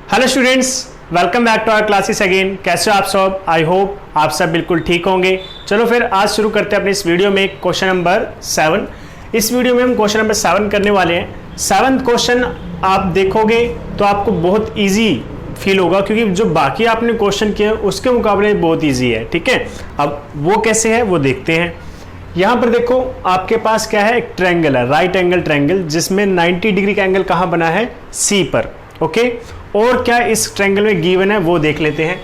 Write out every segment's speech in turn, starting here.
Hello students, welcome back to our classes again. कैसे हो आप सब? आई होप आप सब बिल्कुल ठीक होंगे। चलो फिर आज शुरू करते हैं अपने इस वीडियो में क्वेश्चन नंबर 7। इस वीडियो में हम क्वेश्चन नंबर 7 करने वाले हैं। 7th क्वेश्चन आप देखोगे तो आपको बहुत इजी फील होगा, क्योंकि जो बाकी आपने क्वेश्चन किए उसके मुकाबले बहुत इजी है। ठीक है, अब वो कैसे है वो देखते हैं। यहाँ पर देखो आपके पास क्या है, एक ट्रायंगल है, राइट एंगल ट्रायंगल, जिसमें 90 डिग्री का एंगल कहाँ बना है, सी पर। ओके, और क्या इस ट्रायंगल में गिवन है वो देख लेते हैं।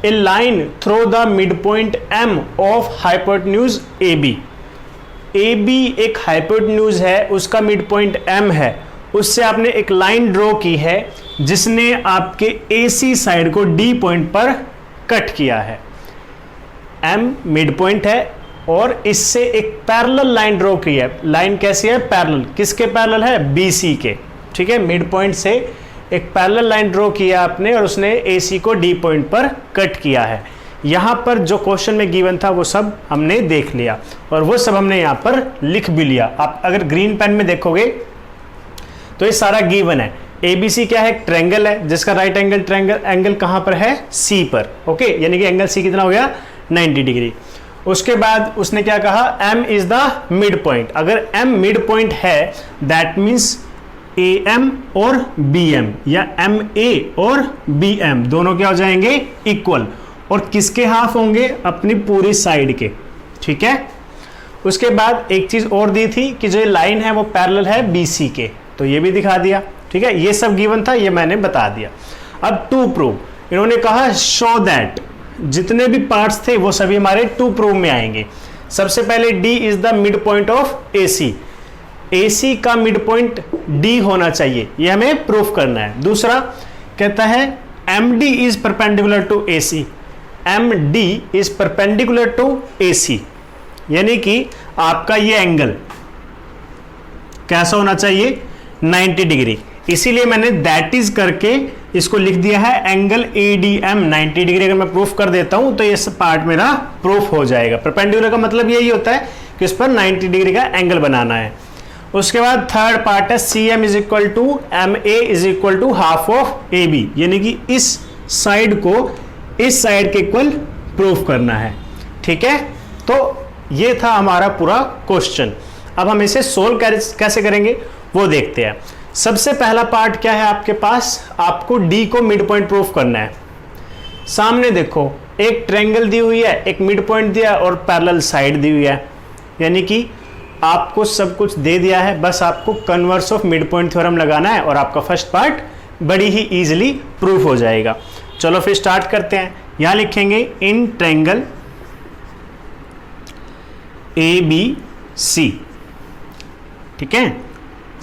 A line through the mid point M of hypotenuse A B. A B एक हाइपोटेन्यूज है, उसका मिड पॉइंट एम है, उससे आपने एक लाइन ड्रॉ की है जिसने आपके ए सी साइड को डी पॉइंट पर कट किया है। एम मिड पॉइंट है और इससे एक पैरेलल लाइन ड्रॉ की है। लाइन कैसी है, पैरेलल। किसके पैरेलल है, बी सी के। ठीक है, मिड पॉइंट से एक पैरेलल लाइन ड्रॉ किया आपने और उसने AC को D पॉइंट पर कट किया है। यहाँ पर जो क्वेश्चन में गिवन था वो सब हमने देख लिया और वो सब हमने यहाँ पर लिख भी लिया। आप अगर ग्रीन पेन में देखोगे तो ये सारा गिवन है। ABC क्या है, एक ट्रायंगल है जिसका राइट एंगल ट्रायंगल एंगल कहाँ पर है, C पर। ओके, यानी कि एंगल C कितना हो गया, 90 डिग्री। उसके बाद उसने क्या कहा, M is the mid point. अगर M मिड पॉइंट है दैट मीन्स AM और BM या MA और BM दोनों क्या हो जाएंगे, इक्वल। और किसके हाफ होंगे, अपनी पूरी साइड के। ठीक है, उसके बाद एक चीज और दी थी कि जो लाइन है वो पैरेलल है BC के, तो ये भी दिखा दिया। ठीक है, ये सब गिवन था, ये मैंने बता दिया। अब टू प्रूव, इन्होंने कहा शो दैट, जितने भी पार्ट्स थे वो सभी हमारे टू प्रूव में आएंगे। सबसे पहले D is the mid point of AC। AC का मिड पॉइंट D होना चाहिए, ये हमें प्रूफ करना है। दूसरा कहता है MD is perpendicular to AC। MD is perpendicular to AC, यानी कि आपका ये एंगल कैसा होना चाहिए, 90 डिग्री। इसीलिए मैंने दैट इज करके इसको लिख दिया है एंगल ADM 90 डिग्री। अगर मैं प्रूफ कर देता हूं तो ये पार्ट मेरा प्रूफ हो जाएगा। परपेंडिकुलर का मतलब यही होता है कि उस पर 90 डिग्री का एंगल बनाना है। उसके बाद थर्ड पार्ट है CM is equal to MA is equal to half of AB, यानी कि इस साइड को इस साइड के इक्वल प्रूफ करना है। ठीक है, तो ये था हमारा पूरा क्वेश्चन। अब हम इसे सोल्व कैसे करेंगे वो देखते हैं। सबसे पहला पार्ट क्या है आपके पास, आपको D को मिड पॉइंट प्रूफ करना है। सामने देखो एक ट्रायंगल दी हुई है, एक मिड पॉइंट दिया और पैरेलल साइड दी हुई है, यानी कि आपको सब कुछ दे दिया है, बस आपको converse of mid point theorem लगाना है और आपका फर्स्ट पार्ट बड़ी ही इजीली प्रूफ हो जाएगा। चलो फिर स्टार्ट करते हैं। यहां लिखेंगे इन ट्रायंगल ABC। ठीक है,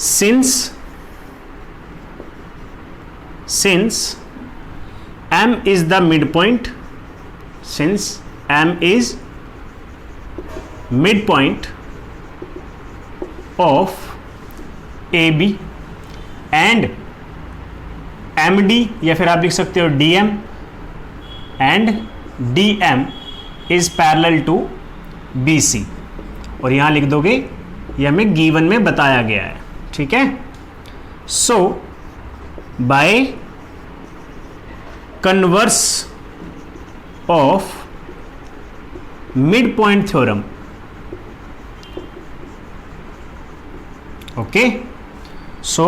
since M is the midpoint, since M is midpoint of AB and MD, या फिर आप लिख सकते हो DM and DM is parallel to BC, और यहां लिख दोगे ये हमें गिवन में बताया गया है। ठीक है, so by converse of mid point theorem, okay, so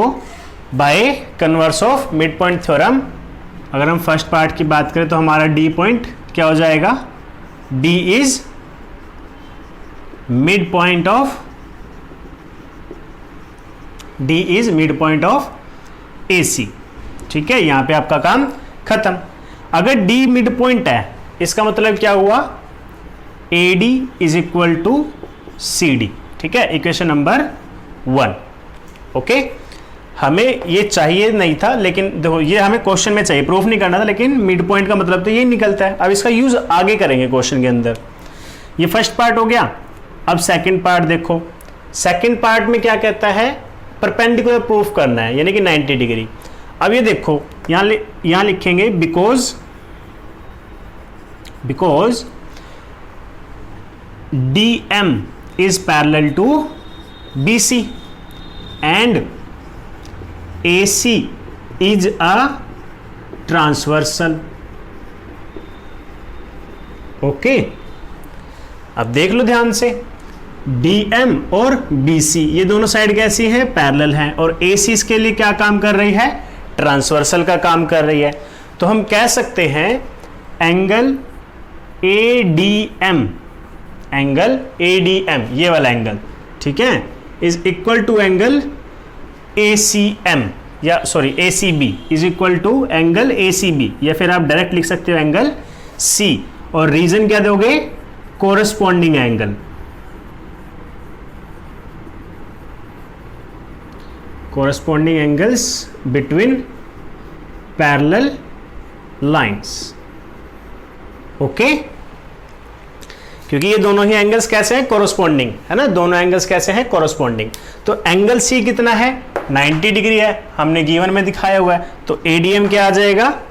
by converse of mid point theorem, अगर हम फर्स्ट पार्ट की बात करें तो हमारा D पॉइंट क्या हो जाएगा, D is mid point of AC। ठीक है, यहां पे आपका काम खत्म। अगर D मिड पॉइंट है, इसका मतलब क्या हुआ, AD is equal to CD। ठीक है, इक्वेशन नंबर 1। ओके, हमें ये चाहिए नहीं था, लेकिन देखो ये हमें क्वेश्चन में चाहिए, प्रूफ नहीं करना था, लेकिन मिड पॉइंट का मतलब तो ये निकलता है। अब इसका यूज आगे करेंगे क्वेश्चन के अंदर। ये फर्स्ट पार्ट हो गया। अब सेकंड पार्ट देखो, सेकंड पार्ट में क्या कहता है, परपेंडिकुलर प्रूफ करना है, यानी कि 90 डिग्री। अब ये देखो यहां लिखेंगे because DM is parallel to BC and AC is a transversal. Okay, अब देख लो ध्यान से, DM और BC ये दोनों साइड कैसी हैं, पैरेलल हैं, और AC इसके लिए क्या काम कर रही है, ट्रांसवर्सल का काम कर रही है। तो हम कह सकते हैं एंगल ADM, एंगल ADM ये वाला एंगल, ठीक है, is equal to angle ACM या sorry ACB is equal to angle ACB, या फिर आप डायरेक्ट लिख सकते हो एंगल C, और रीजन क्या दोगे, corresponding angle, corresponding angles between parallel lines। Okay, क्योंकि ये दोनों ही एंगल्स कैसे हैं, कोरस्पॉन्डिंग है ना, दोनों एंगल्स कैसे हैं, कोरस्पॉन्डिंग। तो एंगल C कितना है, 90 डिग्री है, हमने गिवन में दिखाया हुआ है। तो ADM क्या आ जाएगा,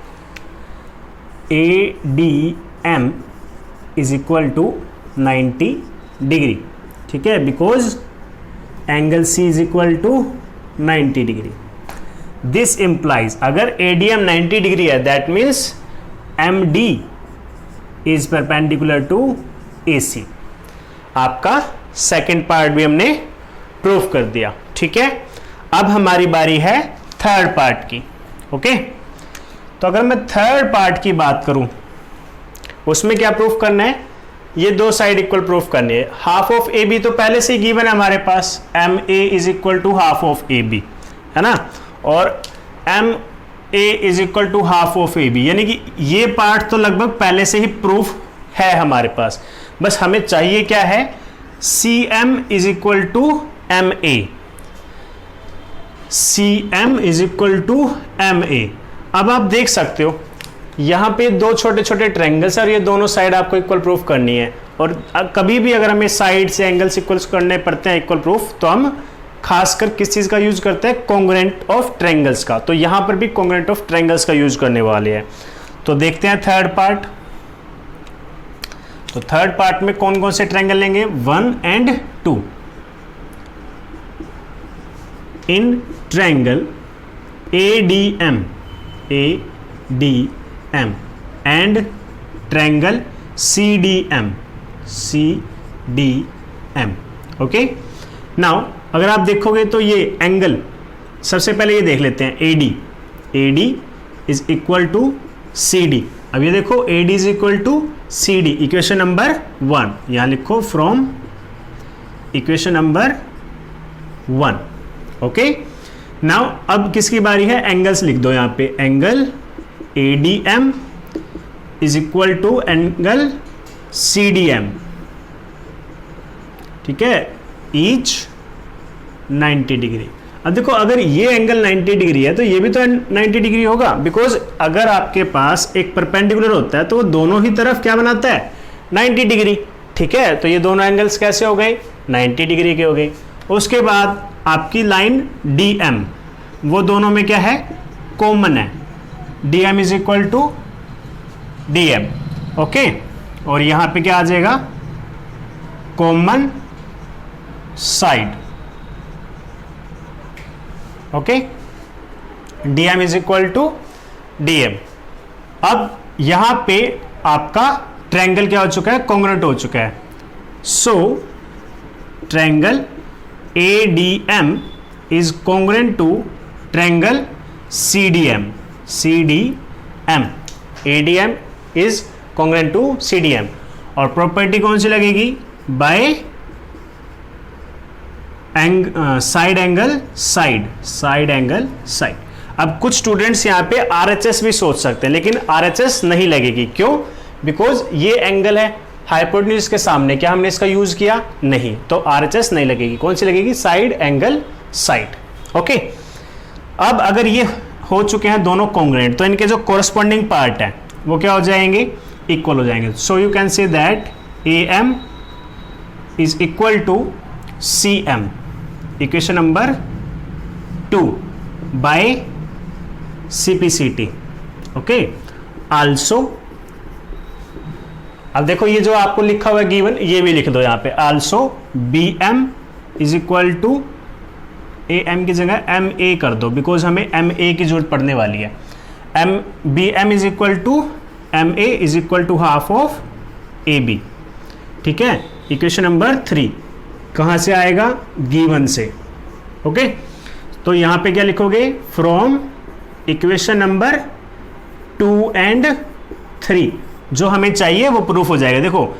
ADM is equal to 90 degree, ठीक है, because angle C is equal to 90 degree. This implies, अगर ADM 90 डिग्री है that means MD is perpendicular to AC। आपका सेकंड पार्ट भी हमने प्रूफ कर दिया, ठीक है। अब हमारी बारी है थर्ड पार्ट की। ओके, तो अगर मैं थर्ड पार्ट की बात करूं, उसमें क्या प्रूफ करना है, ये दो साइड इक्वल प्रूफ करनी है। हाफ ऑफ AB तो पहले से ही गिवन है हमारे पास, MA is equal to half of AB, है ना, और MA is equal to half of AB, यानी कि ये पार्ट तो लगभग पहले से ही प्रूफ है हमारे पास। बस हमें चाहिए क्या है, CM is equal to MA, CM is equal to MA। अब आप देख सकते हो यहाँ पे दो छोटे छोटे ट्रायंगल्स है और ये दोनों साइड आपको इक्वल प्रूफ करनी है। और कभी भी अगर हमें साइड से एंगल्स इक्वल करने पड़ते हैं इक्वल प्रूफ, तो हम खासकर किस चीज़ का यूज करते हैं, कॉन्ग्रुएंट ऑफ ट्रायंगल्स का। तो यहाँ पर भी कॉन्ग्रुएंट ऑफ ट्रायंगल्स का यूज करने वाले हैं। तो देखते हैं थर्ड पार्ट। तो थर्ड पार्ट में कौन कौन से ट्रायंगल लेंगे, 1 and 2 in triangle ADM and triangle CDM। Okay, now अगर आप देखोगे तो ये एंगल, सबसे पहले ये देख लेते हैं AD is equal to CD। अब ये देखो AD is equal to CD, equation number 1 यहां लिखो, from equation number 1। Okay, now अब किसकी बारी है, एंगल्स लिख दो यहाँ पे, angle ADM is equal to angle CDM, ठीक है, ईच 90 डिग्री। अब देखो अगर ये एंगल 90 डिग्री है तो ये भी तो 90 डिग्री होगा, बिकॉज अगर आपके पास एक परपेंडिकुलर होता है तो वो दोनों ही तरफ क्या बनाता है, 90 डिग्री, ठीक है। तो ये दोनों एंगल्स कैसे हो गए, 90 डिग्री के हो गए। उसके बाद आपकी लाइन DM, वो दोनों में क्या है, कॉमन है, DM is equal to DM। Okay, और यहां पे क्या आ जाएगा, common side. Okay, DM is equal to DM। अब यहां पे आपका ट्रायंगल क्या हो चुका है, कॉन्ग्रुएंट हो चुका है। So triangle ADM is congruent to triangle CDM। ADM is congruent to CDM। और प्रॉपर्टी कौन सी लगेगी, बाय साइड एंगल साइड। अब कुछ स्टूडेंट्स यहाँ पे RHS भी सोच सकते हैं, लेकिन RHS नहीं लगेगी। क्यों, बिकॉज ये एंगल है हाइपोटेन्यूज के सामने, क्या हमने इसका यूज किया, नहीं, तो RHS नहीं लगेगी। कौन सी लगेगी, साइड एंगल साइड। ओके, अब अगर ये हो चुके हैं दोनों कॉन्ग्रुएंट, तो इनके जो कोरस्पॉन्डिंग पार्ट है वो क्या हो जाएंगे, इक्वल हो जाएंगे। So you can say that AM is equal to CM, equation number 2 by CP/CT। Okay, also, अब देखो ये जो आपको लिखा हुआ है गिवन, ये भी लिख दो यहाँ पे, also BM is equal to A M की जगह एम ए कर दो, बिकॉज हमें एम ए की जरूरत पड़ने वाली है। M B M is equal to M A is equal to half of A B. ठीक है, इक्वेशन नंबर 3 कहाँ से आएगा, गिवन से। ओके, तो यहाँ पे क्या लिखोगे, फ्रॉम इक्वेशन नंबर 2 एंड 3 जो हमें चाहिए वो प्रूफ हो जाएगा। देखो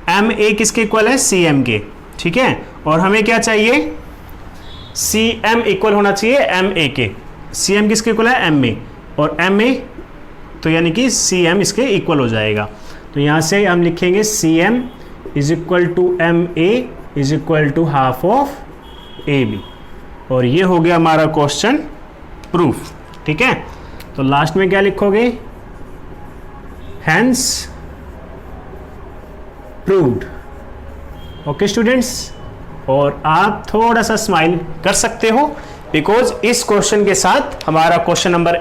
एम ए किसके इक्वल है, सी एम के। ठीक है, और हमें क्या चाहिए, सी एम इक्वल होना चाहिए एम ए के। सी एम किसके इक्वल है, एम ए, और एम ए तो यानी कि सी एम इसके इक्वल हो जाएगा। तो यहाँ से हम लिखेंगे C M is equal to M A is equal to half of A B, और ये हो गया हमारा क्वेश्चन प्रूफ। ठीक है, तो लास्ट में क्या लिखोगे, हैंस प्रूव्ड। ओके स्टूडेंट्स, और आप थोड़ा सा स्माइल कर सकते हो बिकॉज इस क्वेश्चन के साथ हमारा क्वेश्चन नंबर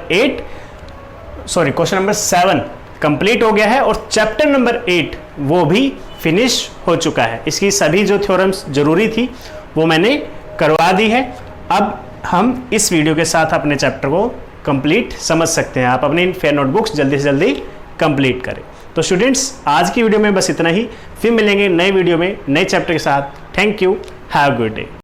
7 कंप्लीट हो गया है, और चैप्टर नंबर 8 वो भी फिनिश हो चुका है। इसकी सभी जो थ्योरम्स जरूरी थी वो मैंने करवा दी है। अब हम इस वीडियो के साथ अपने चैप्टर को कंप्लीट समझ सकते हैं। आप अपनी फेयर नोटबुक्स जल्दी से जल्दी कंप्लीट करें। तो स्टूडेंट्स, आज की वीडियो में बस इतना ही, फिर मिलेंगे नए वीडियो में नए चैप्टर के साथ। Thank you, have a good day.